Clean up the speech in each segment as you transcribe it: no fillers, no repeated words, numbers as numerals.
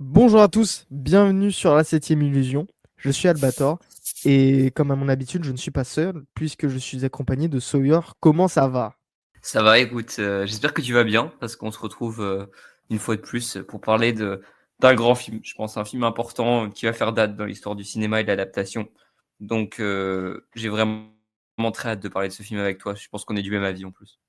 Bonjour à tous, bienvenue sur la septième illusion. Je suis Albator et comme à mon habitude, je ne suis pas seul puisque je suis accompagné de Sawyer. Comment ça va? Ça va, écoute, j'espère que tu vas bien parce qu'on se retrouve une fois de plus pour parler d'un grand film. Je pense un film important qui va faire date dans l'histoire du cinéma et de l'adaptation. Donc, j'ai vraiment très hâte de parler de ce film avec toi. Je pense qu'on est du même avis en plus.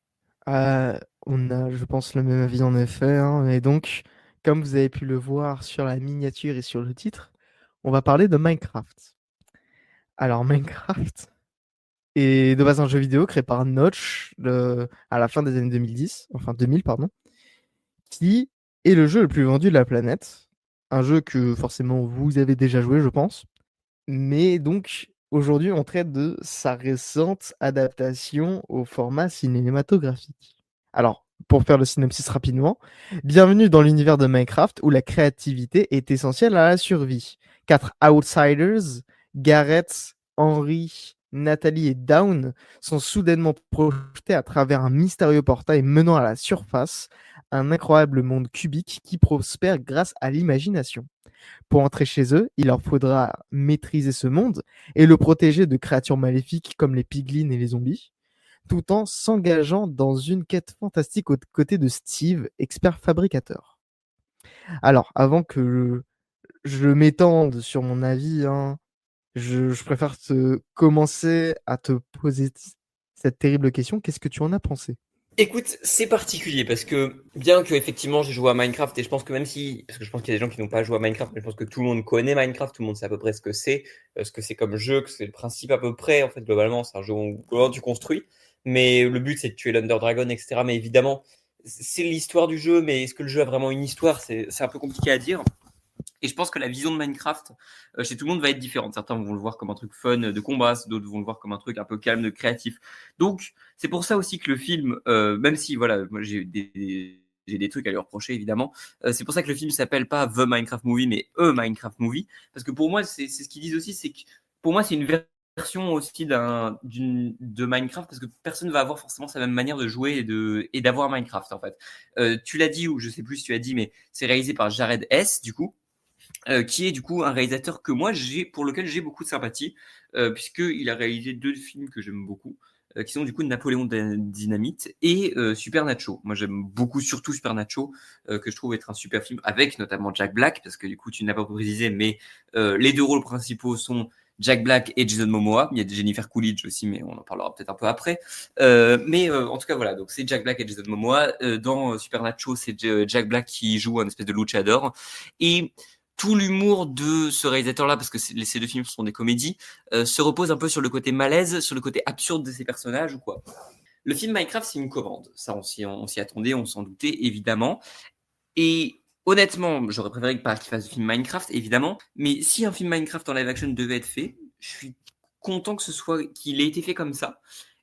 On a, je pense, le même avis en effet, hein. Et donc, comme vous avez pu le voir sur la miniature et sur le titre, on va parler de Minecraft. Alors, Minecraft est de base un jeu vidéo créé par Notch à la fin des années 2010, enfin 2000, pardon, qui est le jeu le plus vendu de la planète. Un jeu que forcément vous avez déjà joué, je pense. Mais donc, aujourd'hui, on traite de sa récente adaptation au format cinématographique. Alors, pour faire le synopsis rapidement, bienvenue dans l'univers de Minecraft où la créativité est essentielle à la survie. Quatre outsiders, Gareth, Henry, Nathalie et Dawn, sont soudainement projetés à travers un mystérieux portail menant à la surface, un incroyable monde cubique qui prospère grâce à l'imagination. Pour entrer chez eux, il leur faudra maîtriser ce monde et le protéger de créatures maléfiques comme les piglins et les zombies, tout en s'engageant dans une quête fantastique aux côtés de Steve, expert fabricateur. Alors, avant que je m'étende sur mon avis, hein, je préfère commencer à te poser cette terrible question. Qu'est-ce que tu en as pensé? Écoute, c'est particulier parce que bien que effectivement j'ai joué à Minecraft et je pense que même si, parce que je pense qu'il y a des gens qui n'ont pas joué à Minecraft, mais je pense que tout le monde connaît Minecraft, tout le monde sait à peu près ce que c'est comme jeu, que c'est le principe à peu près. En fait, globalement, c'est un jeu où globalement, tu construis, mais le but c'est de tuer l'Under Dragon, etc. Mais évidemment, c'est l'histoire du jeu, mais est-ce que le jeu a vraiment une histoire? C'est un peu compliqué à dire. Et je pense que la vision de Minecraft chez tout le monde va être différente. Certains vont le voir comme un truc fun de combat, d'autres vont le voir comme un truc un peu calme, de créatif. Donc, c'est pour ça aussi que le film, même si voilà, moi j'ai des trucs à lui reprocher évidemment. C'est pour ça que le film s'appelle pas The Minecraft Movie, mais A Minecraft Movie, parce que pour moi, c'est ce qu'ils disent aussi, c'est que pour moi, c'est une version aussi de Minecraft, parce que personne ne va avoir forcément sa même manière de jouer et d'avoir Minecraft en fait. Tu l'as dit, ou je sais plus si tu as dit, mais c'est réalisé par Jared S. Du coup, qui est du coup un réalisateur que moi pour lequel j'ai beaucoup de sympathie, puisqu'il a réalisé deux films que j'aime beaucoup, qui sont du coup Napoléon Dynamite et Super Nacho. Moi j'aime beaucoup surtout Super Nacho, que je trouve être un super film, avec notamment Jack Black, parce que du coup tu n'as pas précisé, mais les deux rôles principaux sont Jack Black et Jason Momoa. Il y a Jennifer Coolidge aussi, mais on en parlera peut-être un peu après. Mais en tout cas, voilà. Donc, c'est Jack Black et Jason Momoa. Dans Super Nacho, c'est Jack Black qui joue un espèce de luchador. Et tout l'humour de ce réalisateur-là, parce que ces deux films sont des comédies, se repose un peu sur le côté malaise, sur le côté absurde de ces personnages ou quoi. Le film Minecraft, c'est une commande. Ça, on s'y attendait, on s'en doutait, évidemment. Et honnêtement, j'aurais préféré qu'il fasse le film Minecraft, évidemment. Mais si un film Minecraft en live action devait être fait, je suis content que qu'il ait été fait comme ça.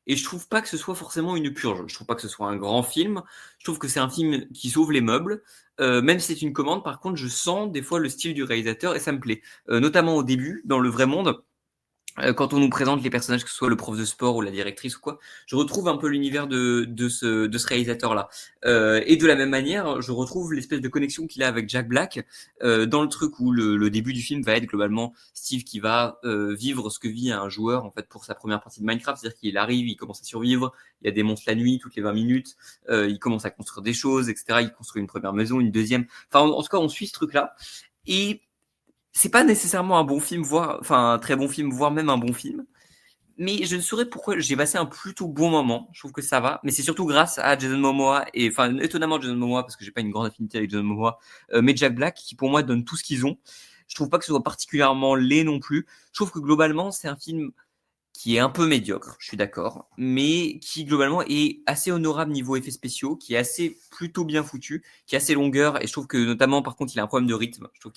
Et je trouve pas que ce soit forcément une purge. Je trouve pas que ce soit un grand film. Je trouve que c'est un film qui sauve les meubles. Même si c'est une commande, par contre, je sens des fois le style du réalisateur et ça me plaît. Notamment au début, dans le vrai monde, quand on nous présente les personnages, que ce soit le prof de sport ou la directrice ou quoi, je retrouve un peu l'univers de ce réalisateur-là. Et de la même manière, je retrouve l'espèce de connexion qu'il a avec Jack Black, dans le truc où le début du film va être globalement Steve qui va vivre ce que vit un joueur en fait pour sa première partie de Minecraft, c'est-à-dire qu'il arrive, il commence à survivre, il y a des monstres la nuit, toutes les 20 minutes, il commence à construire des choses, etc. Il construit une première maison, une deuxième. Enfin, en tout cas, on suit ce truc-là. Et c'est pas nécessairement un bon film, voire, enfin, un très bon film, voire même un bon film. Mais je ne saurais pourquoi j'ai passé un plutôt bon moment. Je trouve que ça va. Mais c'est surtout grâce à Jason Momoa et, enfin, étonnamment Jason Momoa, parce que j'ai pas une grande affinité avec Jason Momoa, mais Jack Black, qui pour moi donne tout ce qu'ils ont. Je trouve pas que ce soit particulièrement laid non plus. Je trouve que globalement, c'est un film qui est un peu médiocre, je suis d'accord, mais qui globalement est assez honorable niveau effets spéciaux, qui est assez plutôt bien foutu, qui a assez longueur, et je trouve que notamment par contre il a un problème de rythme. Je trouve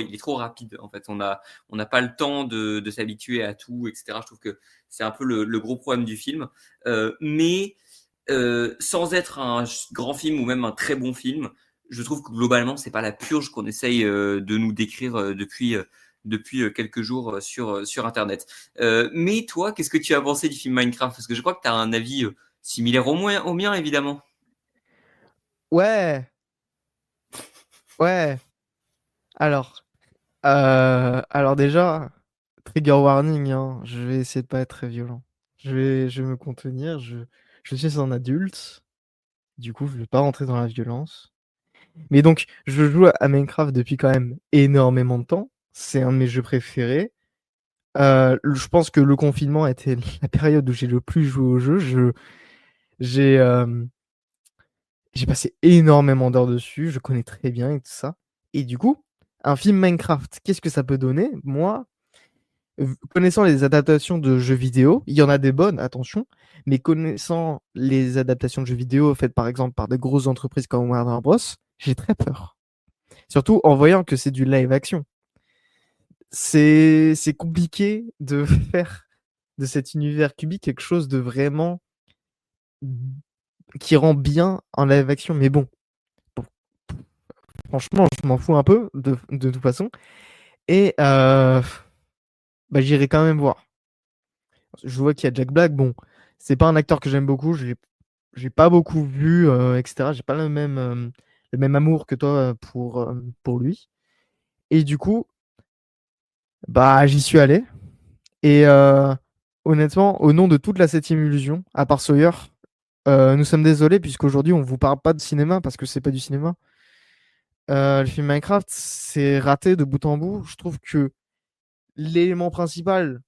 il est trop rapide en fait. On n'a pas le temps de s'habituer à tout, etc. Je trouve que c'est un peu le gros problème du film, mais sans être un grand film ou même un très bon film, je trouve que globalement c'est pas la purge qu'on essaye de nous décrire depuis quelques jours sur Internet. Mais toi, qu'est-ce que tu as pensé du film Minecraft? Parce que je crois que tu as un avis similaire au mien, évidemment. Ouais, ouais. Alors, alors déjà, trigger warning, hein, je vais essayer de pas être très violent. Je vais me contenir, je suis un adulte, du coup, je vais pas rentrer dans la violence. Mais donc, je joue à Minecraft depuis quand même énormément de temps. C'est un de mes jeux préférés. Je pense que le confinement a été la période où j'ai le plus joué au jeu. J'ai, j'ai passé énormément d'heures dessus, je connais très bien et tout ça. Et du coup, un film Minecraft, qu'est-ce que ça peut donner? Moi, connaissant les adaptations de jeux vidéo, il y en a des bonnes, attention, mais connaissant les adaptations de jeux vidéo faites par exemple par de grosses entreprises comme Warner Bros, j'ai très peur. Surtout en voyant que c'est du live action. C'est compliqué de faire de cet univers cubique quelque chose de vraiment qui rend bien en live action. Mais bon, bon, franchement, je m'en fous un peu de toute façon. Et bah, j'irai quand même voir. Je vois qu'il y a Jack Black. Bon, c'est pas un acteur que j'aime beaucoup. J'ai pas beaucoup vu, etc. J'ai pas le même amour que toi pour lui. Et du coup, bah, j'y suis allé. Et honnêtement, au nom de toute la septième illusion, à part Sawyer, nous sommes désolés puisqu'aujourd'hui on vous parle pas de cinéma parce que c'est pas du cinéma. Le film Minecraft, c'est raté de bout en bout. Je trouve que l'élément principal,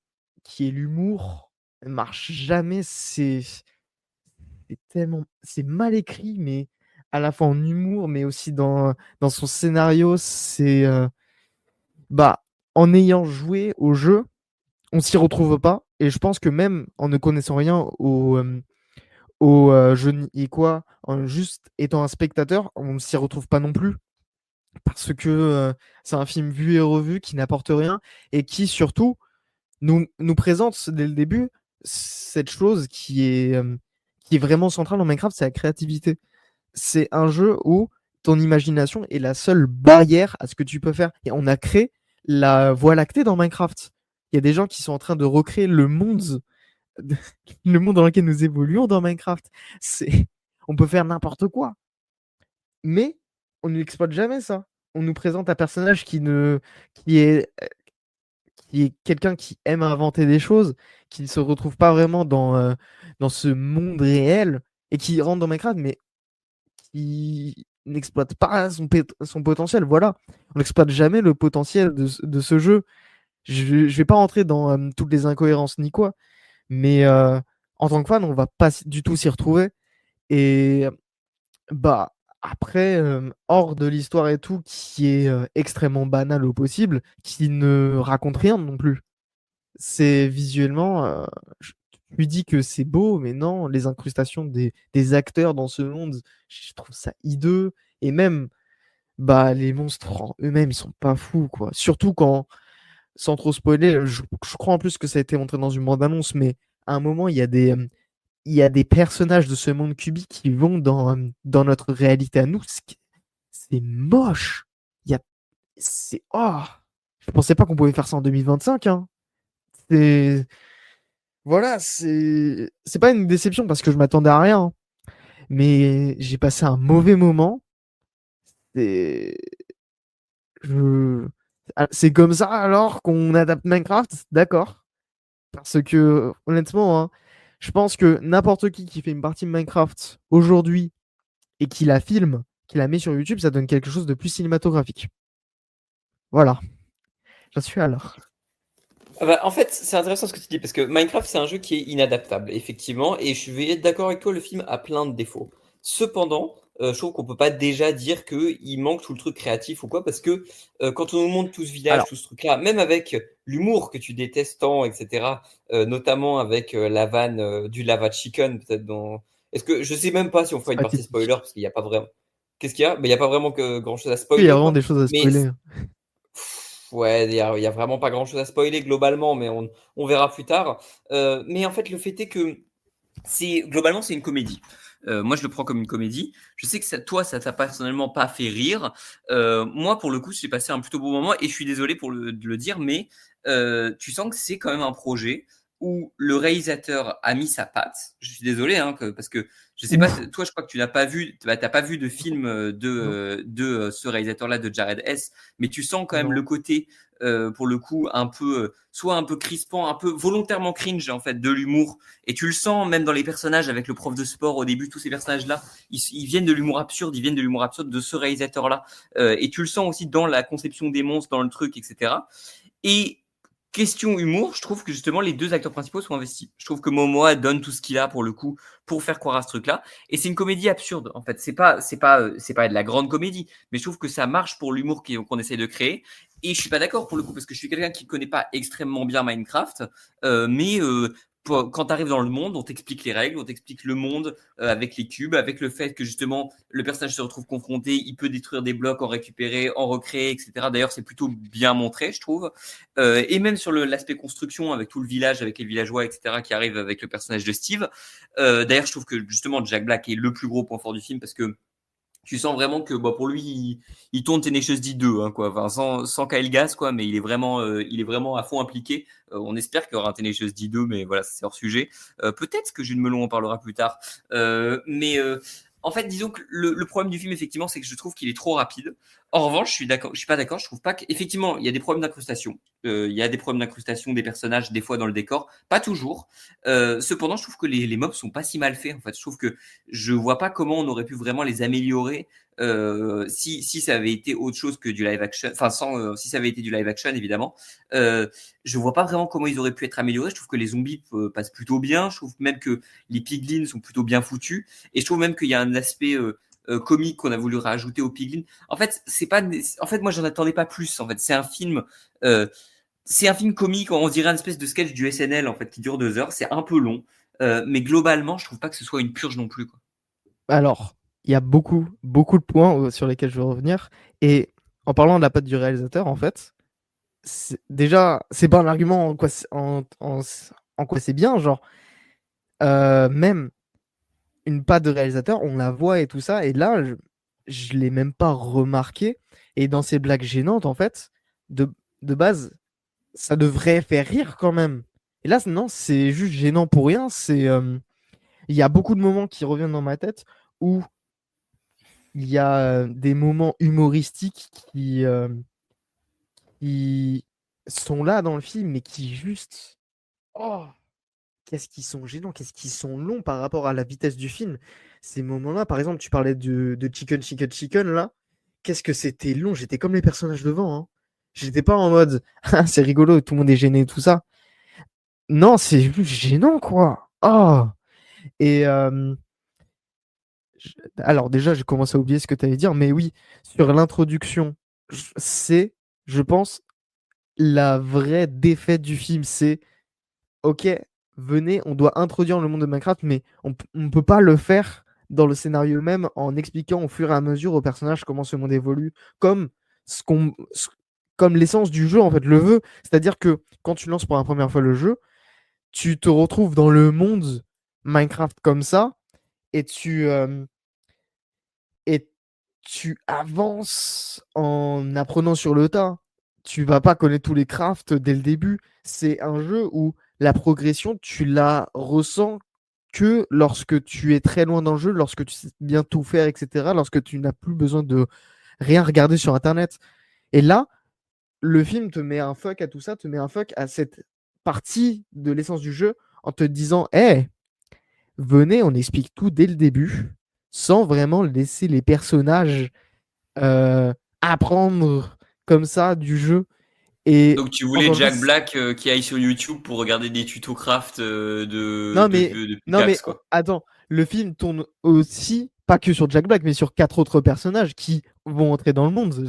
qui est l'humour, marche jamais. C'est mal écrit, mais à la fois en humour, mais aussi dans son scénario. Bah, en ayant joué au jeu, on s'y retrouve pas. Et je pense que même en ne connaissant rien au jeu et quoi, en juste étant un spectateur, on ne s'y retrouve pas non plus. Parce que c'est un film vu et revu qui n'apporte rien et qui surtout nous présente dès le début cette chose qui est vraiment centrale dans Minecraft, c'est la créativité. C'est un jeu où ton imagination est la seule barrière à ce que tu peux faire. Et on a créé la Voie lactée dans Minecraft. Il y a des gens qui sont en train de recréer le monde, le monde dans lequel nous évoluons dans Minecraft. On peut faire n'importe quoi, mais on n'exploite jamais ça. On nous présente un personnage qui est, qui est quelqu'un qui aime inventer des choses, qui ne se retrouve pas vraiment dans ce monde réel et qui rentre dans Minecraft, mais qui n'exploite pas son potentiel. Voilà. On n'exploite jamais le potentiel de ce jeu. Je vais pas rentrer dans toutes les incohérences ni quoi, mais en tant que fan, on va pas du tout s'y retrouver. Et bah après, hors de l'histoire et tout, qui est extrêmement banal au possible, qui ne raconte rien non plus. C'est visuellement, je lui dis que c'est beau, mais non, les incrustations des acteurs dans ce monde, je trouve ça hideux. Et même, bah, les monstres en eux-mêmes, ils sont pas fous, quoi. Surtout quand, sans trop spoiler, je crois en plus que ça a été montré dans une bande-annonce, mais à un moment, il y a des personnages de ce monde cubique qui vont dans notre réalité à nous. C'est moche. Il y a, c'est, oh, je pensais pas qu'on pouvait faire ça en 2025, hein. C'est, voilà, c'est pas une déception parce que je m'attendais à rien, hein. Mais j'ai passé un mauvais moment. C'est c'est comme ça alors qu'on adapte Minecraft, d'accord. Parce que honnêtement, hein, je pense que n'importe qui fait une partie de Minecraft aujourd'hui et qui la filme, qui la met sur YouTube, ça donne quelque chose de plus cinématographique. Voilà, j'en suis alors. Ah bah, en fait, c'est intéressant ce que tu dis, parce que Minecraft, c'est un jeu qui est inadaptable, effectivement, et je vais être d'accord avec toi, le film a plein de défauts. Cependant, je trouve qu'on peut pas déjà dire qu'il manque tout le truc créatif ou quoi, parce que quand on nous montre tout ce village, Alors, tout ce truc-là, même avec l'humour que tu détestes tant, etc., notamment avec la vanne du lava chicken, peut-être dans... Est-ce que je sais même pas si on fera c'est une pas partie spoiler, typique. parce qu'il n'y a pas vraiment... Qu'est-ce qu'il y a? Mais il n'y a pas vraiment que grand-chose à Oui, il y a spoiler, vraiment quoi. des choses à Mais spoiler. ouais, il y a vraiment pas grand-chose à spoiler globalement, mais on verra plus tard. Mais en fait, le fait est que globalement, c'est une comédie. Moi, je le prends comme une comédie. Je sais que toi, ça t'a personnellement pas fait rire. Moi, pour le coup, j'ai passé un plutôt bon moment et je suis désolé de le dire, mais tu sens que c'est quand même un projet où le réalisateur a mis sa patte. Je suis désolé, hein, parce que je sais pas, Ouf, toi, je crois que tu n'as pas vu, t'as pas vu de film non, de ce réalisateur-là, de Jared Hess, mais tu sens quand même non. le côté, pour le coup, un peu, soit un peu crispant, un peu volontairement cringe en fait, de l'humour. Et tu le sens même dans les personnages avec le prof de sport au début, tous ces personnages-là, ils viennent de l'humour absurde, ils viennent de l'humour absurde de ce réalisateur-là. Et tu le sens aussi dans la conception des monstres, dans le truc, etc. Et question humour, je trouve que justement les deux acteurs principaux sont investis. Je trouve que Momoa donne tout ce qu'il a pour le coup pour faire croire à ce truc-là. Et c'est une comédie absurde en fait. C'est pas de la grande comédie, mais je trouve que ça marche pour l'humour qu'on essaie de créer. Et je suis pas d'accord pour le coup parce que je suis quelqu'un qui connaît pas extrêmement bien Minecraft, mais quand tu arrives dans le monde, on t'explique les règles, on t'explique le monde avec les cubes, avec le fait que justement le personnage se retrouve confronté, il peut détruire des blocs, en récupérer, en recréer, etc. D'ailleurs, c'est plutôt bien montré, je trouve. Et même sur l'aspect construction, avec tout le village, avec les villageois, etc., qui arrivent avec le personnage de Steve. D'ailleurs, je trouve que justement Jack Black est le plus gros point fort du film parce que tu sens vraiment que pour lui, il tourne Tenacious D 2, hein, quoi. Enfin, sans Kyle Gass, quoi, mais il est vraiment à fond impliqué. On espère qu'il y aura un Tenacious D 2, mais voilà, c'est hors sujet. Peut-être que Jules Melon en parlera plus tard. Mais en fait, disons que le problème du film, effectivement, c'est que je trouve qu'il est trop rapide. En revanche, je suis pas d'accord. Je trouve pas qu'effectivement, il y a des problèmes d'incrustation. Il y a des problèmes d'incrustation des personnages, des fois dans le décor, pas toujours. Cependant, je trouve que les mobs sont pas si mal faits. En fait, je trouve que je vois pas comment on aurait pu vraiment les améliorer si ça avait été autre chose que du live action, enfin si ça avait été du live action évidemment. Je vois pas vraiment comment ils auraient pu être améliorés. Je trouve que les zombies passent plutôt bien. Je trouve même que les piglins sont plutôt bien foutus. Et je trouve même qu'il y a un aspect comique qu'on a voulu rajouter aux piglins. En fait, c'est pas. En fait, moi, j'en attendais pas plus. En fait, euh, c'est un film comique. On dirait une espèce de sketch du SNL en fait qui dure 2 heures. C'est un peu long, mais globalement, je trouve pas que ce soit une purge non plus, quoi. Alors, il y a beaucoup, beaucoup de points sur lesquels je veux revenir. Et en parlant de la patte du réalisateur, en fait, déjà, c'est pas un argument en quoi c'est bien. Genre, même une patte de réalisateur, on la voit et tout ça. Et là, je l'ai même pas remarqué. Et dans ces blagues gênantes, en fait, de base, ça devrait faire rire quand même. Et là, non, c'est juste gênant pour rien. Il y a beaucoup de moments qui reviennent dans ma tête où il y a des moments humoristiques qui sont là dans le film, mais qui juste. Oh, qu'est-ce qu'ils sont gênants, qu'est-ce qu'ils sont longs par rapport à la vitesse du film. Ces moments-là, par exemple, tu parlais de Chicken, Chicken, Chicken, là. Qu'est-ce que c'était long, j'étais comme les personnages devant, hein. J'étais pas en mode, ah, c'est rigolo, tout le monde est gêné, tout ça. Non, c'est juste gênant, quoi. Oh. Et alors déjà, j'ai commencé à oublier ce que tu allais dire, mais oui, sur l'introduction, c'est, je pense, la vraie défaite du film. C'est, ok, venez, on doit introduire le monde de Minecraft, mais on ne peut pas le faire dans le scénario même en expliquant au fur et à mesure aux personnages comment ce monde évolue, comme ce qu'on, ce- comme l'essence du jeu en fait le veut. C'est-à-dire que quand tu lances pour la première fois le jeu, tu te retrouves dans le monde Minecraft comme ça et et tu avances en apprenant sur le tas. Tu vas pas connaître tous les crafts dès le début. C'est un jeu où la progression, tu la ressens que lorsque tu es très loin dans le jeu, lorsque tu sais bien tout faire, etc., lorsque tu n'as plus besoin de rien regarder sur Internet. Et là, le film te met un fuck à tout ça, te met un fuck à cette partie de l'essence du jeu en te disant, hé, venez, on explique tout dès le début, sans vraiment laisser les personnages euh, apprendre comme ça du jeu. Et Donc tu voulais encore une fois, Jack Black qui aille sur YouTube pour regarder des tutos craft non mais, de non mais pickaxe, quoi. attends, le film tourne aussi, pas que sur Jack Black, mais sur quatre autres personnages qui vont entrer dans le monde.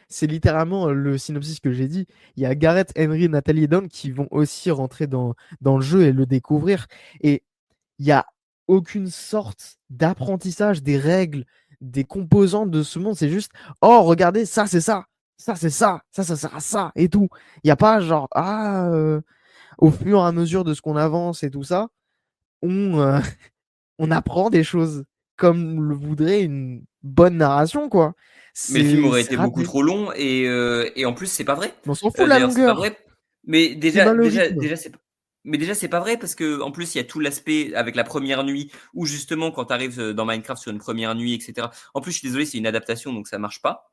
C'est littéralement le synopsis que j'ai dit. Il y a Gareth, Henry, Nathalie et Don qui vont aussi rentrer dans le jeu et le découvrir. Et il n'y a aucune sorte d'apprentissage des règles, des composantes de ce monde. C'est juste, oh, regardez, ça, c'est ça. Ça, c'est ça sert à ça, et tout. Il n'y a pas genre, ah, au fur et à mesure de ce qu'on avance et tout ça, on, on apprend des choses comme le voudrait une bonne narration, quoi. Mais le film aurait C'est été beaucoup raté. trop long et en plus c'est pas vrai. Mais on s'en fout de la D'ailleurs c'est pas longueur. vrai. Mais C'est dans le déjà rythme. déjà c'est pas. Mais déjà, c'est pas vrai parce que en plus, il y a tout l'aspect avec la première nuit où justement, quand tu arrives dans Minecraft sur une première nuit, etc. En plus, je suis désolé, c'est une adaptation donc ça marche pas.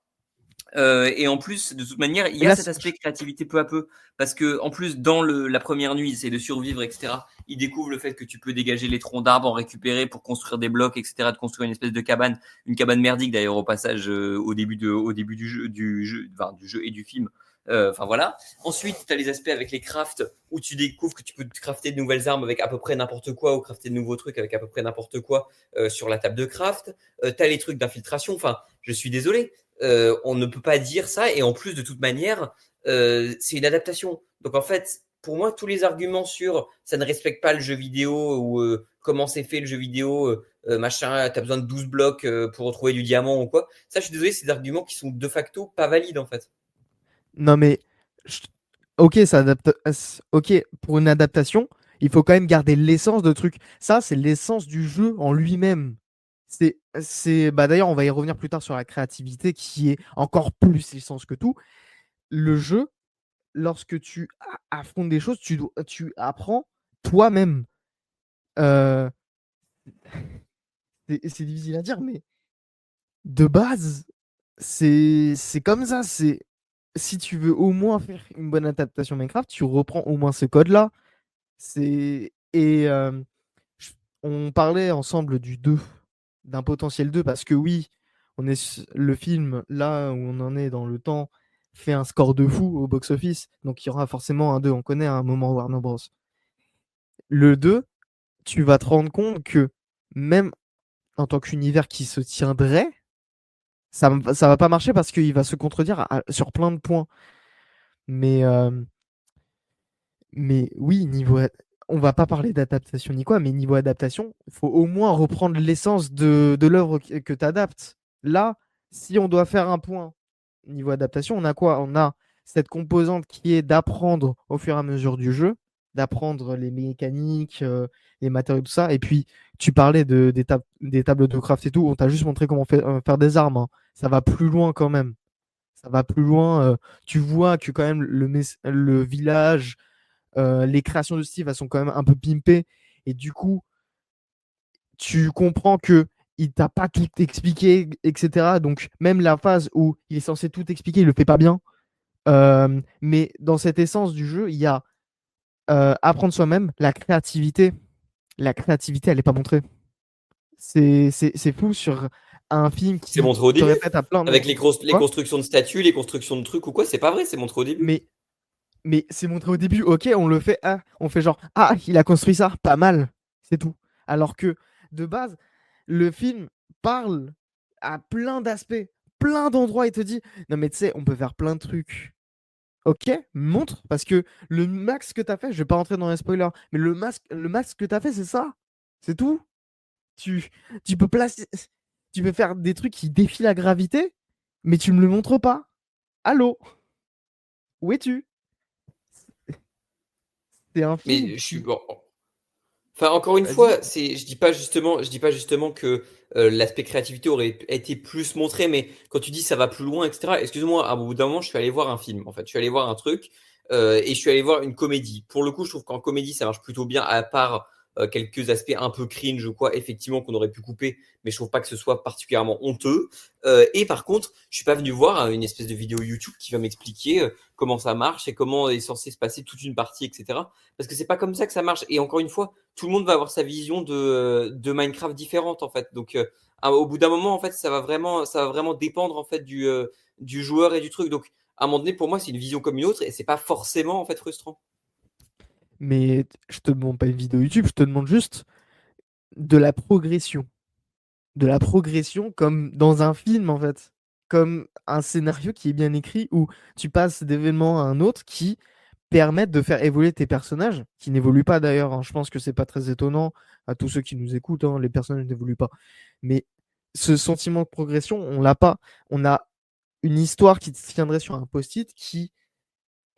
Et en plus, de toute manière, il y Mais a là, cet aspect créativité peu à peu. Parce que, en plus, dans la première nuit, c'est de survivre, etc. Ils découvrent le fait que tu peux dégager les troncs d'arbres, en récupérer pour construire des blocs, etc. De construire une espèce de cabane, une cabane merdique d'ailleurs au passage au début enfin, du jeu et du film. Enfin voilà. Ensuite, tu as les aspects avec les crafts où tu découvres que tu peux crafter de nouvelles armes avec à peu près n'importe quoi ou crafter de nouveaux trucs avec à peu près n'importe quoi sur la table de craft. Tu as les trucs d'infiltration. Enfin, je suis désolé, on ne peut pas dire ça. Et en plus, de toute manière, c'est une adaptation. Donc en fait, pour moi, tous les arguments sur ça ne respecte pas le jeu vidéo ou comment c'est fait le jeu vidéo, machin, t'as besoin de 12 blocs pour retrouver du diamant ou quoi, ça, je suis désolé, c'est des arguments qui sont de facto pas valides en fait. non mais, je- ok, ça adapte, ok, pour une adaptation, il faut quand même garder l'essence de truc. Ça, c'est l'essence du jeu en lui-même. Bah d'ailleurs, on va y revenir plus tard sur la créativité qui est encore plus l'essence que tout. Le jeu, lorsque tu affrontes des choses, tu apprends toi-même. Euh, c'est difficile à dire, mais de base, c'est comme ça. C'est si tu veux au moins faire une bonne adaptation Minecraft, tu reprends au moins ce code-là. Je- on parlait ensemble du 2, d'un potentiel 2 parce que oui, le film là où on en est dans le temps fait un score de fou au box-office, donc il y aura forcément un 2. On connaît à un moment Warner Bros. Le 2, tu vas te rendre compte que même en tant qu'univers qui se tiendrait, ça va pas marcher parce qu'il va se contredire sur plein de points. Mais, euh, mais oui, on va pas parler d'adaptation ni quoi, mais niveau adaptation, il faut au moins reprendre l'essence de l'œuvre que tu adaptes. Là, si on doit faire un point niveau adaptation, on a quoi? On a cette composante qui est d'apprendre au fur et à mesure du jeu, d'apprendre les mécaniques, les matériaux, tout ça. Et puis, tu parlais des tables de craft et tout. On t'a juste montré comment faire des armes, hein. Ça va plus loin quand même. Ça va plus loin. Tu vois que quand même le village, les créations de Steve, elles sont quand même un peu pimpées. Et du coup, tu comprends que il t'a pas tout expliqué, etc. Donc, même la phase où il est censé tout expliquer, il le fait pas bien. Mais dans cette essence du jeu, il y a apprendre soi-même, la créativité. La créativité, elle n'est pas montrée. C'est fou sur un film C'est qui montré au se début. répète à plein de Avec moments. les Quoi? constructions de statues, les constructions de trucs ou quoi, c'est pas vrai, c'est montré au début. Mais c'est montré au début, ok, on le fait, ah, on fait genre, ah, il a construit ça, pas mal, c'est tout. Alors que, de base, le film parle à plein d'aspects, plein d'endroits, il te dit, non mais tu sais, on peut faire plein de trucs. Ok, montre, parce que le max que t'as fait, je vais pas rentrer dans les spoilers, mais le max que t'as fait, c'est ça. C'est tout. Tu, tu peux placer, tu peux faire des trucs qui défient la gravité, mais tu me le montres pas. Allô, où es-tu? C'est un film Mais je suis qui. bon. Enfin, encore une Vas-y. fois, je dis pas justement que l'aspect créativité aurait été plus montré, mais quand tu dis ça va plus loin, etc. Excuse-moi, à bout d'un moment, je suis allé voir un film. En fait, je suis allé voir un truc et je suis allé voir une comédie. Pour le coup, je trouve qu'en comédie, ça marche plutôt bien, à part quelques aspects un peu cringe ou quoi, effectivement, qu'on aurait pu couper, mais je trouve pas que ce soit particulièrement honteux. Et par contre, je suis pas venu voir une espèce de vidéo YouTube qui va m'expliquer comment ça marche et comment est censé se passer toute une partie, etc. Parce que c'est pas comme ça que ça marche. Et encore une fois, tout le monde va avoir sa vision de Minecraft différente en fait. Donc au bout d'un moment en fait ça va vraiment dépendre en fait du joueur et du truc. Donc à un moment donné pour moi c'est une vision comme une autre et c'est pas forcément en fait frustrant. Mais je te demande pas une vidéo YouTube, je te demande juste de la progression. De la progression comme dans un film, en fait. Comme un scénario qui est bien écrit où tu passes d'événement à un autre qui permettent de faire évoluer tes personnages, qui n'évoluent pas d'ailleurs, hein. Je pense que c'est pas très étonnant à tous ceux qui nous écoutent, hein, les personnages n'évoluent pas. Mais ce sentiment de progression, on l'a pas. On a une histoire qui tiendrait sur un post-it qui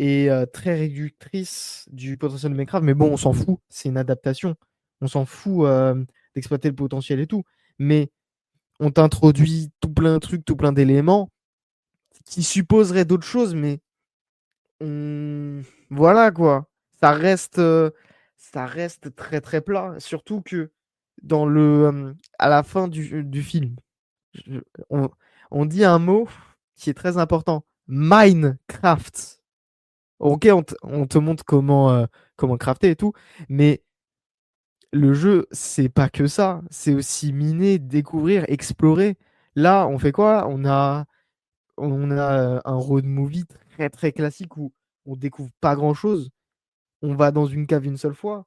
est très réductrice du potentiel de Minecraft, mais bon, on s'en fout, c'est une adaptation. On s'en fout d'exploiter le potentiel et tout. Mais on t'introduit tout plein de trucs, tout plein d'éléments qui supposeraient d'autres choses, mais voilà quoi. Ça reste. ça reste très, très plat. Surtout que à la fin du film, je on on dit un mot qui est très important: Minecraft. OK, on te montre comment crafter et tout, mais le jeu, c'est pas que ça, c'est aussi miner, découvrir, explorer. Là, on fait quoi? On a un road movie très, très classique où on découvre pas grand-chose. On va dans une cave une seule fois.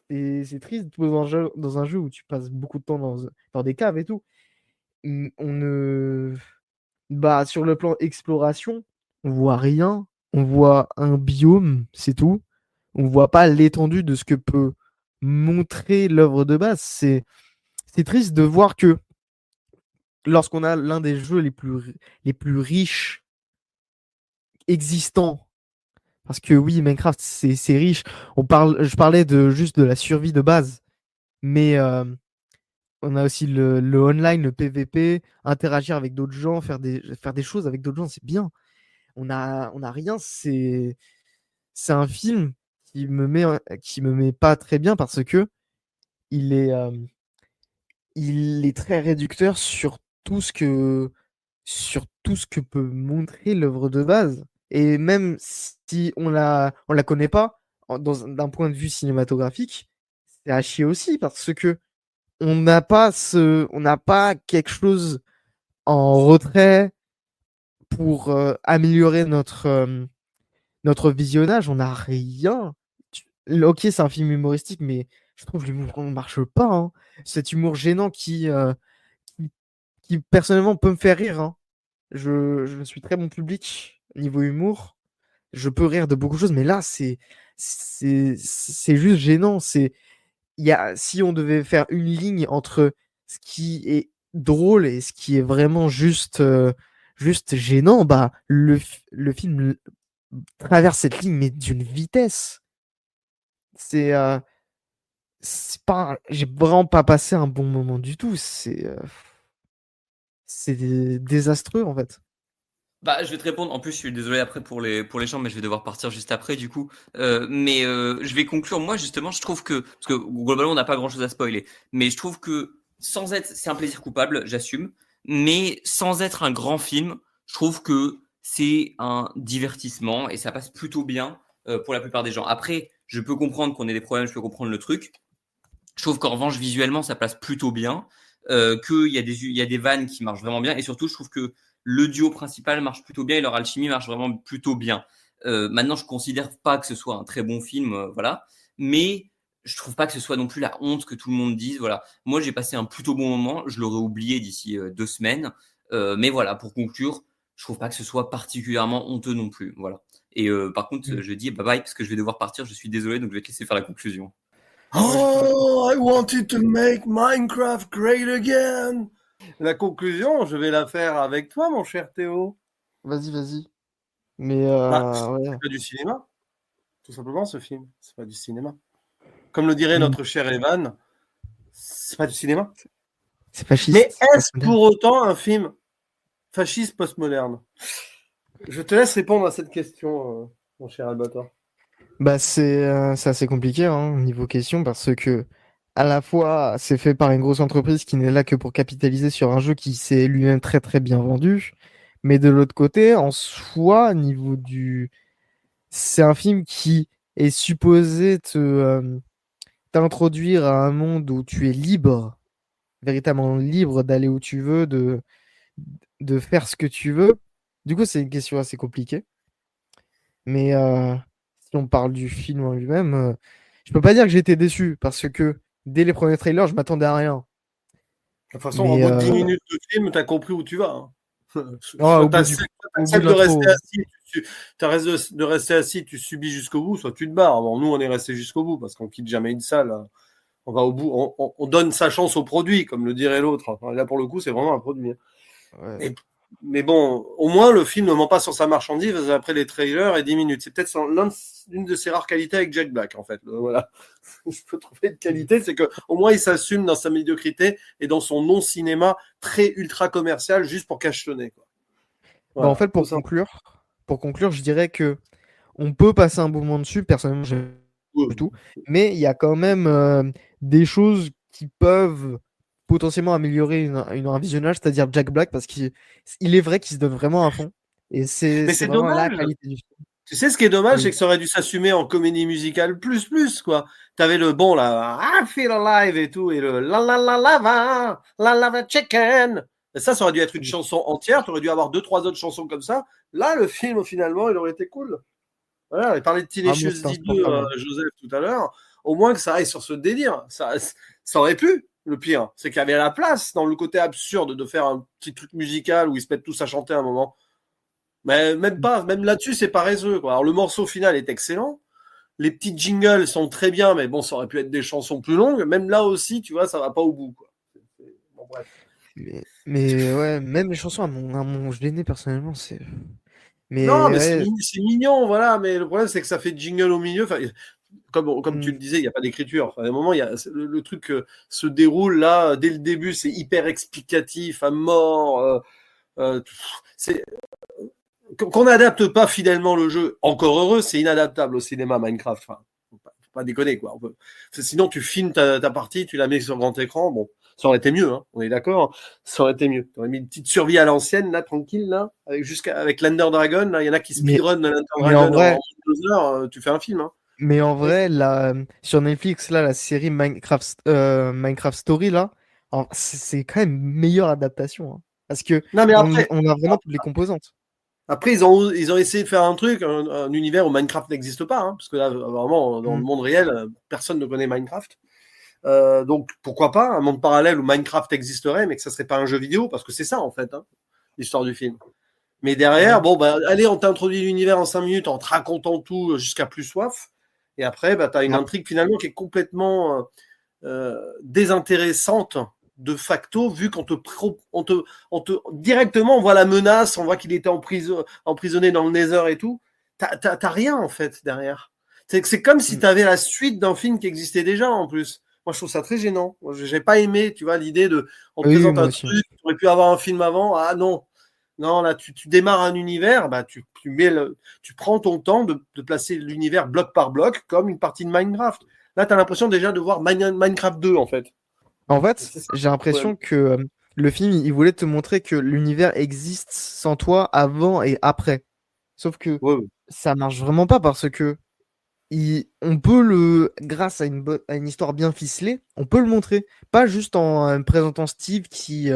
C'est triste dans un jeu où tu passes beaucoup de temps dans des caves et tout. On ne Bah, sur le plan exploration, on voit rien. On voit un biome, c'est tout. On voit pas l'étendue de ce que peut montrer l'œuvre de base. C'est triste de voir que lorsqu'on a l'un des jeux les plus riches existants, parce que oui, Minecraft, c'est riche. Je parlais juste de la survie de base, mais on a aussi le online, le PVP, interagir avec d'autres gens, faire des choses avec d'autres gens, c'est bien. On a rien, c'est un film qui me met pas très bien parce que il est, euh, il est très réducteur sur tout ce que peut montrer l'œuvre de base. Et même si on la connaît pas, d'un point de vue cinématographique, c'est à chier aussi parce que on n'a pas quelque chose en retrait pour améliorer notre visionnage. On n'a rien. Ok, c'est un film humoristique, mais je trouve l'humour ne marche pas, hein. Cet humour gênant qui, qui, personnellement peut me faire rire, hein. Je suis très bon public niveau humour. Je peux rire de beaucoup de choses, mais là, c'est juste gênant. Si on devait faire une ligne entre ce qui est drôle et ce qui est vraiment juste gênant, bah, le film traverse cette ligne, mais d'une vitesse. C'est euh, j'ai vraiment pas passé un bon moment du tout. C'est désastreux en fait. Bah, je vais te répondre. En plus, je suis désolé après pour les gens, mais je vais devoir partir juste après, du coup. Mais je vais conclure. Moi, justement, je trouve que, parce que globalement, on n'a pas grand-chose à spoiler, mais je trouve que c'est un plaisir coupable, j'assume, mais sans être un grand film, je trouve que c'est un divertissement et ça passe plutôt bien pour la plupart des gens. Après, je peux comprendre qu'on ait des problèmes, je peux comprendre le truc. Je trouve qu'en revanche, visuellement, ça passe plutôt bien, qu'il y a des vannes qui marchent vraiment bien, et surtout, je trouve que le duo principal marche plutôt bien et leur alchimie marche vraiment plutôt bien. Maintenant, je considère pas que ce soit un très bon film, voilà, mais je trouve pas que ce soit non plus la honte que tout le monde dise. Voilà, moi, j'ai passé un plutôt bon moment. Je l'aurais oublié d'ici 2 semaines, mais voilà, pour conclure, je trouve pas que ce soit particulièrement honteux non plus. Voilà. Et par contre, Mm. je dis bye bye parce que je vais devoir partir. Je suis désolé, donc je vais te laisser faire la conclusion. Moi, je voudrais- Oh, I wanted to make Minecraft great again. La conclusion, je vais la faire avec toi, mon cher Théo. Vas-y, vas-y. Mais Bah, ouais. c'est pas du cinéma, tout simplement, ce film. C'est pas du cinéma. Comme le dirait Mm. notre cher Evan, c'est pas du cinéma. C'est Mais fasciste. est-ce pour autant un film fasciste postmoderne? Je te laisse répondre à cette question, mon cher Albator. Bah, c'est assez compliqué, hein, niveau question, parce que à la fois, c'est fait par une grosse entreprise qui n'est là que pour capitaliser sur un jeu qui s'est lui-même très très bien vendu. Mais de l'autre côté, en soi, c'est un film qui est supposé t'introduire à un monde où tu es libre, véritablement libre d'aller où tu veux, de faire ce que tu veux. Du coup, c'est une question assez compliquée. Mais si on parle du film en lui-même, je peux pas dire que j'ai été déçu parce que dès les premiers trailers, je m'attendais à rien. De toute façon, en Mais bout de 10 minutes de film, tu as compris où tu vas, hein. au Soit tu bout du au bout de acceptes de rester l'intro, assis, tu restes de rester assis, tu subis jusqu'au bout, soit tu te barres. Bon, nous, on est resté jusqu'au bout parce qu'on quitte jamais une salle. On va au bout, on donne sa chance au produit, comme le dirait l'autre. Enfin, là, pour le coup, c'est vraiment un produit. ouais. Mais, mais bon, au moins, le film ne ment pas sur sa marchandise après les trailers et 10 minutes. C'est peut-être l'une de ses rares qualités avec Jack Black, en fait. Voilà. Je peux trouver de qualité, c'est que au moins il s'assume dans sa médiocrité et dans son non-cinéma très ultra commercial juste pour cachetonner, quoi. Bah, en Voilà, fait, tout pour simplement. conclure, je dirais que on peut passer un bon moment dessus. Personnellement, Oui. du tout. Mais il y a quand même des choses qui peuvent potentiellement améliorer un visionnage, c'est-à-dire Jack Black, parce qu'il est vrai qu'il se donne vraiment à fond. Et Mais c'est c'est vraiment la dommage. qualité du film. Tu sais, ce qui est dommage, c'est Oui. que ça aurait dû s'assumer en comédie musicale plus, quoi. T'avais le bon, là, I feel alive et tout, et le la lava chicken. Et ça aurait dû être une chanson entière. T'aurais dû avoir 2, 3 autres chansons comme ça. Là, le film, finalement, il aurait été cool. Voilà, il parlait de Ah, moi, Tenacious c'était D2, insupportable. Joseph, tout à l'heure. Au moins que ça aille sur ce délire. Ça aurait pu. Le pire, c'est qu'il y avait la place dans le côté absurde de faire un petit truc musical où ils se mettent tous à chanter à un moment. Mais même pas, même là-dessus, c'est paresseux, quoi. Alors, le morceau final est excellent. Les petits jingles sont très bien, mais bon, ça aurait pu être des chansons plus longues. Même là aussi, tu vois, ça va pas au bout, quoi. Bon, bref. Mais ouais, même les chansons à mon gêné personnellement, c'est. Non, Mais mais ouais. c'est mignon, voilà. Mais le problème, c'est que ça fait jingle au milieu. Enfin, comme tu Hmm. le disais, il n'y a pas d'écriture. Enfin, à un moment, le truc se déroule là, dès le début, c'est hyper explicatif à mort. C'est qu'on n'adapte pas fidèlement le jeu. Encore heureux, c'est inadaptable au cinéma Minecraft. Enfin, faut pas déconner, quoi. Sinon, tu filmes ta partie, tu la mets sur grand écran. Bon, ça aurait été mieux, hein, on est d'accord. Ça aurait été mieux. Tu aurais mis une petite survie à l'ancienne, là, tranquille, là, avec l'Ender Dragon. Là, il y en a qui Mais, speedrun l'Ender mais en Dragon en vrai, 2 heures. Tu fais un film, hein. mais en Ouais. vrai, sur Netflix, là, la série Minecraft Story, là, c'est quand même une meilleure adaptation, hein. Parce que Non, mais on a vraiment toutes les composantes. après, ils ont essayé de faire un truc, un univers où Minecraft n'existe pas, hein, parce que là, vraiment, dans le Hmm. monde réel, personne ne connaît Minecraft. Donc, pourquoi pas un monde parallèle où Minecraft existerait, mais que ça serait pas un jeu vidéo, parce que c'est ça, en fait, hein, l'histoire du film. Mais derrière, Ouais. bon, bah, allez, on t'introduit l'univers en 5 minutes en te racontant tout jusqu'à plus soif. Et après, bah, tu as une Ah, intrigue finalement qui est complètement désintéressante de facto, vu qu'on directement, on voit la menace, on voit qu'il était emprisonné dans le Nether et tout. T'as rien, en fait, derrière. C'est comme si hmm. tu avais la suite d'un film qui existait déjà, en plus. Moi, je trouve ça très gênant. Moi, j'ai pas aimé, tu vois, l'idée de, on te Oui, présente moi un aussi. truc, tu aurais pu avoir un film avant. Ah non, non, là, tu démarres un univers, bah, tu prends ton temps de placer l'univers bloc par bloc comme une partie de Minecraft. Là, tu as l'impression déjà de voir Minecraft 2, en fait. En fait, C'est ça j'ai le problème. l'impression que le film, il voulait te montrer que l'univers existe sans toi avant et après. Sauf que Ouais, ouais. ça marche vraiment pas parce que on peut grâce à une histoire bien ficelée, on peut le montrer. Pas juste en présentant Steve qui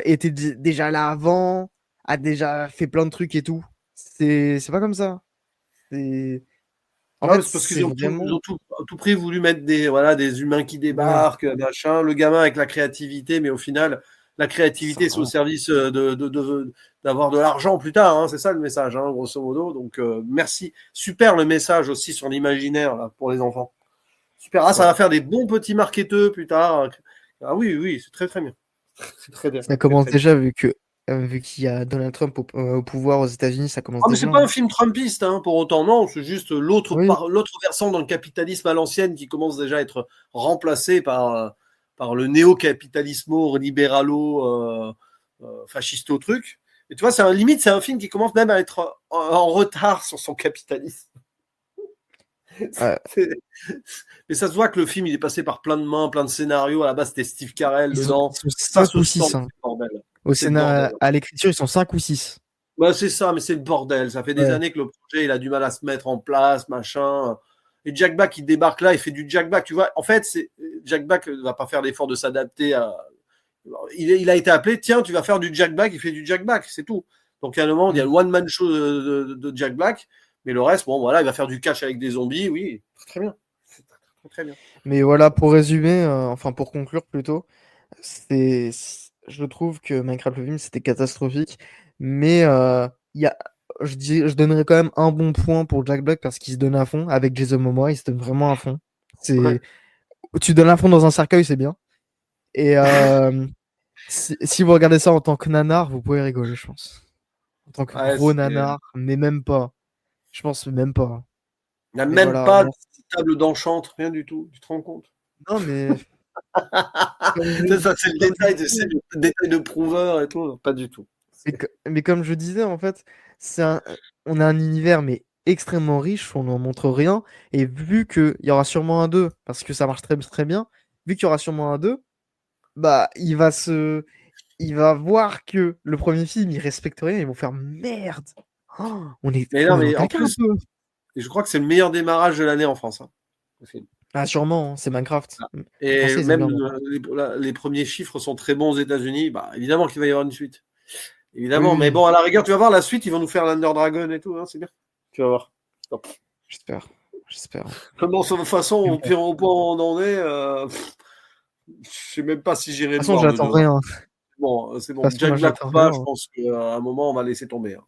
était déjà là avant, a déjà fait plein de trucs et tout. C'est pas comme ça. C'est, en Non, fait, mais c'est parce qu'ils c'est ont tout, ils vraiment. ont tout, à tout prix voulu mettre des humains qui Ouais. débarquent, machin, le gamin avec la créativité, mais au final, la créativité, c'est au Ça- service d'avoir de l'argent plus tard, hein, c'est ça le message, hein, grosso modo. Donc, merci. Super le message aussi sur l'imaginaire là, pour les enfants. Super. Ah, ça ouais. va faire des bons petits marketeux plus tard. Ah oui, oui, c'est très très bien. C'est très bien, Ça très commence très bien. déjà vu qu'il y a Donald Trump au pouvoir aux États-Unis, ça commence Ah, mais déjà, c'est pas un hein. film trumpiste, hein, pour autant, non, c'est juste Oui. l'autre versant dans le capitalisme à l'ancienne qui commence déjà à être remplacé par le néo-capitalismo libéralo fascisto truc. Et tu vois, limite, c'est un film qui commence même à être en retard sur son capitalisme. Ouais. C'est- Mais ça se voit que le film, il est passé par plein de mains, plein de scénarios. À la base, c'était Steve Carell Ils dedans. sont Ça 5 se ou sent, 6, c'est hein. le bordel. Au C'est le bordel. Sénat, à l'écriture, ils sont 5 ou 6. Bah, c'est ça, mais c'est le bordel. Ça fait des Ouais. années que le projet, il a du mal à se mettre en place, machin. Et Jack Black, il débarque là, il fait du Jack Black. Tu vois, en fait, Jack Black ne va pas faire l'effort de s'adapter à. Il a été appelé, tiens, tu vas faire du Jack Black, il fait du Jack Black, c'est tout. Donc, il y a un moment, il y a Mm. le one-man show de Jack Black, mais le reste, bon, voilà, il va faire du catch avec des zombies, oui, très bien. Très bien. Mais voilà, pour résumer, enfin pour conclure plutôt, je trouve que Minecraft le film c'était catastrophique, mais il y a, je donnerais quand même un bon point pour Jack Black parce qu'il se donne à fond avec Jason Momoa, il se donne vraiment à fond. Ouais. C'est, tu donnes à fond dans un cercueil, c'est bien. Et si vous regardez ça en tant que nanar, vous pouvez rigoler, je pense. En tant que Ouais, gros nanar, mais même pas. Je pense même pas. il n'y a Mais même voilà, pas de merci. table d'enchante, rien du tout. Tu te rends compte? Non, mais comme C'est je, ça, c'est le comme je détail, disais, le détail de prouveur et tout. Pas du tout. mais comme je disais, en fait, c'est un, on a un univers mais extrêmement riche, on n'en montre rien. Et vu qu'il y aura sûrement un 2, parce que ça marche très, très bien, vu qu'il y aura sûrement un 2, bah, il va voir que le premier film, il respecte rien, ils vont faire merde. Oh, Mais non, on est dans mais en caca un plus, peu. je crois que c'est le meilleur démarrage de l'année en France, hein, le film. Ah, sûrement, hein, c'est Minecraft. Les Et Français, ils aiment même bien Minecraft. les premiers chiffres sont très bons aux États-Unis. Bah, évidemment qu'il va y avoir une suite. Oui, Évidemment, mais oui, bon, à la rigueur, tu vas voir la suite, ils vont nous faire l'Under Dragon et tout, hein, c'est bien. Tu vas voir. j'espère. J'espère. Comment, de toute façon, Mais au bon. De pire au point où on en est, je sais même pas si j'irai toute le façon, voir le 2. j'attends rien. Bon, c'est De bon. toute façon, Jack moi, Black j'attends ou rien. pas, je pense qu'à un moment, on va laisser tomber, hein.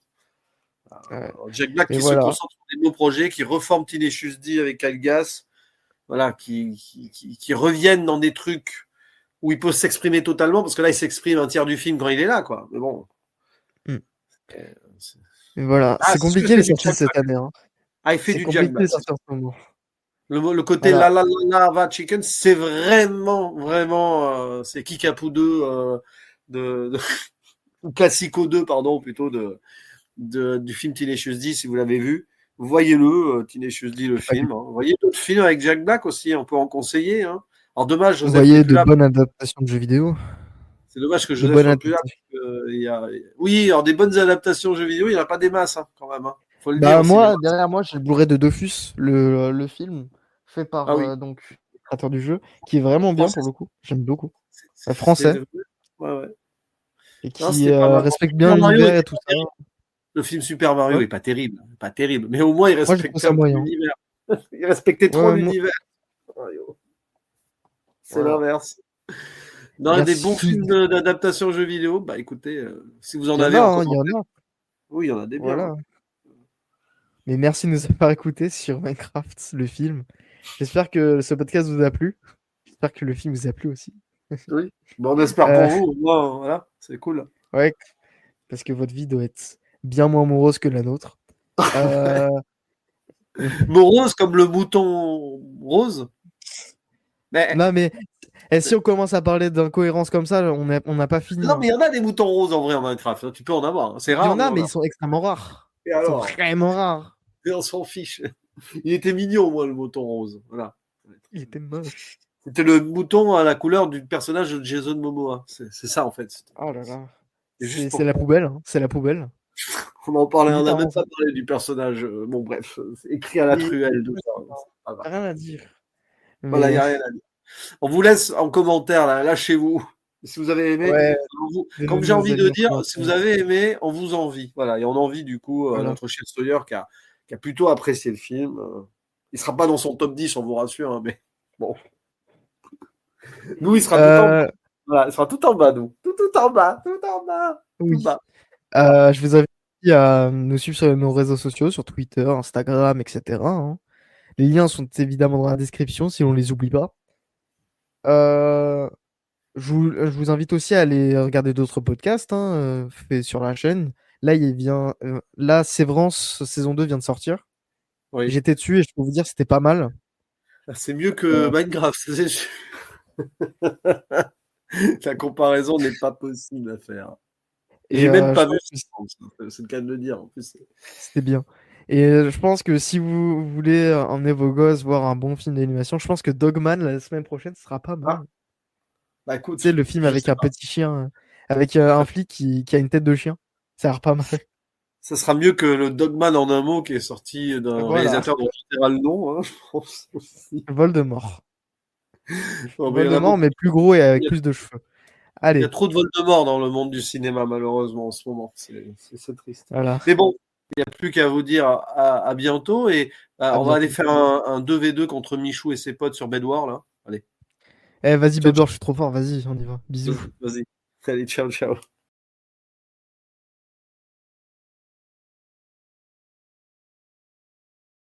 Ouais. Jack Black Et qui se voilà. concentre sur des beaux projets, qui reforme Tenacious D avec Algas, voilà, qui reviennent dans des trucs où il peut s'exprimer totalement, parce que là, il s'exprime un tiers du film quand il est là, quoi. Mais bon. Hmm. euh, c'est- Et voilà. Ah, C'est c'est ce que compliqué c'est les du sorties Jack cette Black. année. Hein. Ah, il fait C'est du Jack compliqué Black. les sorties en ce moment. Le côté Voilà. la lava chicken, c'est vraiment, c'est Kickapoo 2, ou Classico 2, pardon, plutôt, du film Tenacious D, si vous l'avez vu. Voyez-le, Tenacious D, le J'ai pas vu. film. Hein. Voyez d'autres films avec Jack Black aussi, on peut en conseiller. Hein. Alors dommage, Vous Joseph n'est voyez plus de là. bonnes adaptations de jeux vidéo. C'est dommage que De Joseph bonnes soit plus là. adaptations. Il y a... Oui, alors des bonnes adaptations de jeux vidéo, il n'y en a pas des masses, hein, quand même. Hein. Faut le dire Bah aussi. moi, derrière moi, j'ai le Blu-ray de Dofus, le film fait par Ah oui. donc le créateur du jeu, qui est vraiment bien Français, pour le coup. J'aime beaucoup. c'est Français vrai. Ouais, ouais. et Non, qui c'était pas mal. respecte bien Super Mario l'univers et était tout pas ça. terrible. Le film Super Mario Ouais. est pas terrible. Pas terrible. Mais au moins, il Moi, j'ai trouvé respectait ça un peu moyen. l'univers. Il respectait Ouais, trop ouais, moi, l'univers. Mario. C'est voilà. l'inverse. Dans des bons Merci. films d'adaptation jeux vidéo, bah écoutez, si vous en Il y en avez a, en hein, il y en commentaire, a. oui, il y en a des biens. Hein. Voilà. Mais merci de nous avoir écoutés sur Minecraft, le film. J'espère que ce podcast vous a plu. J'espère que le film vous a plu aussi. Oui. Bon, on espère pour Euh, vous. Au moins, voilà, c'est cool. ouais, parce que votre vie doit être bien moins morose que la nôtre. Euh, Morose comme le mouton rose. Mais Non, mais si on commence à parler d'incohérence comme ça, on n'a pas fini. non, Hein. mais il y en a des moutons roses en vrai en Minecraft. Hein. Tu peux en avoir. Hein. C'est Il y rare, en mais il a, y en mais a. ils sont extrêmement rares. Et Ils sont alors? vraiment rares. Et on s'en fiche. Il était mignon, moi, le mouton rose. Voilà. Il était moche. C'était le mouton à la couleur du personnage de Jason Momoa. C'est ça, en fait. Oh là là. C'est juste C'est pour... la poubelle. Hein. C'est la poubelle. On en parlait, on n'a même Littéralement ça. pas parlé du personnage. Bon, bref, c'est écrit à la Et- truelle, tout ça. C'est pas grave. Rien à dire. Voilà, il n'y Mais a rien à dire. On vous laisse en commentaire, là, lâchez-vous. Si vous avez aimé, ouais, comme donnez-nous j'ai vos envie avis de en dire, si vous commentaire. avez aimé, on vous envie. Voilà, et on envie du coup Voilà. notre cher Sawyer qui a plutôt apprécié le film. Il sera pas dans son top 10, on vous rassure, hein, mais bon. Nous, il sera tout en bas. Voilà, il sera tout en bas, nous. Tout en bas, tout en bas, tout Oui. bas. Voilà. Je vous invite aussi à nous suivre sur nos réseaux sociaux, sur Twitter, Instagram, etc. Hein. Les liens sont évidemment dans la description si on les oublie pas. Euh, je vous invite aussi à aller regarder d'autres podcasts faits sur la chaîne. Là, là, Sévrance saison 2 vient de sortir. Oui. J'étais dessus et je peux vous dire que c'était pas mal. C'est mieux que Minecraft, c'est sûr. La comparaison n'est pas possible à faire. Et j'ai même pas vu ce c'est le cas de le dire. En plus, c'était bien. Et je pense que si vous voulez emmener vos gosses voir un bon film d'animation, je pense que Dogman la semaine prochaine sera pas mal. Bah écoute, Tu sais, le film avec un petit chien, avec un flic qui a une tête de chien. Ça a l'air pas mal. ça sera mieux que le Dogman en un mot qui est sorti d'un Voilà. réalisateur dont je dirai le nom. Hein, je pense aussi. Voldemort. Bon, mais Voldemort, mais plus gros et avec plus de cheveux. Il y a Allez, trop de Voldemort dans le monde du cinéma, malheureusement, en ce moment. C'est triste. voilà. Mais bon, il n'y a plus qu'à vous dire à bientôt. Et on va aller faire un 2v2 contre Michou et ses potes sur Bedwar, là. Allez. Eh, vas-y, Ciao, Bédor, je suis trop fort. Vas-y, on y va. Bisous. Vas-y. Allez, ciao, ciao.